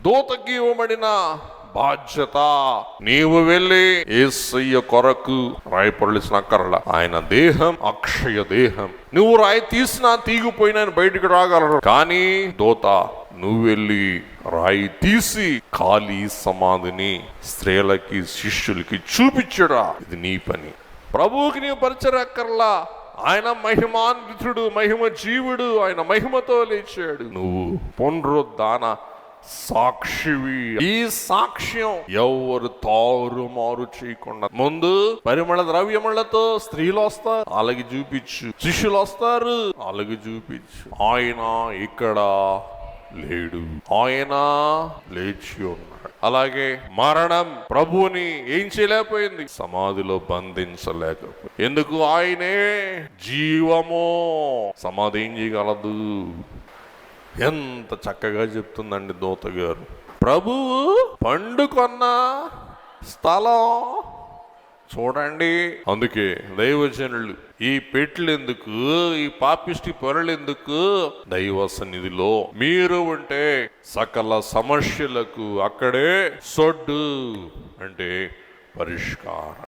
దూతకి ఇవ్వబడిన బాధ్యత. నీవు వెళ్ళి యేసయ్య కొరకు రాయి పొరలిసినక్కర్లా. ఆయన దేహం అక్షయ దేహం. నువ్వు రాయి తీసినా తీగిపోయినా బయటికి రాగలరు. కానీ దూత నువ్వు వెళ్ళి రాయి తీసి ఖాళీ సమాధిని స్త్రీలకి శిష్యులకి చూపించడా. ఇది నీ పని. ప్రభువుకి నీవు పరిచయక్కర్లా. ఆయన మహిమాన్వితుడు, మహిమ జీవుడు. ఆయన మహిమతో లేచాడు. నువ్వు పునరుద్ధాన సాక్షివి. ఈ సాక్ష్యం ఎవరు తారుమారు చేయకుండా ముందు పరిమళ ద్రవ్యములతో స్త్రీలు వస్తారు, అలాగే చూపించు. శిష్యులు వస్తారు, అలాగే చూపించు. ఆయన ఇక్కడ లేడు, ఆయన లేచి ఉన్నాడు. అలాగే మరణం ప్రభువుని ఏం చేయలేకపోయింది, సమాధిలో బంధించలేకపోయింది. ఎందుకు? ఆయనే జీవము. సమాధి ఏం చేయగలదు? ఎంత చక్కగా చెప్తుందండి దూత గారు. ప్రభువు పండుకొన్న స్థలం చూడండి. అందుకే దైవజనులు ఈ పెట్లు ఎందుకు, ఈ పాపిష్టి పొరలు ఎందుకు? దైవ సన్నిధిలో మీరు ఉంటే సకల సమస్యలకు అక్కడే సొడ్డు అంటే పరిష్కారం.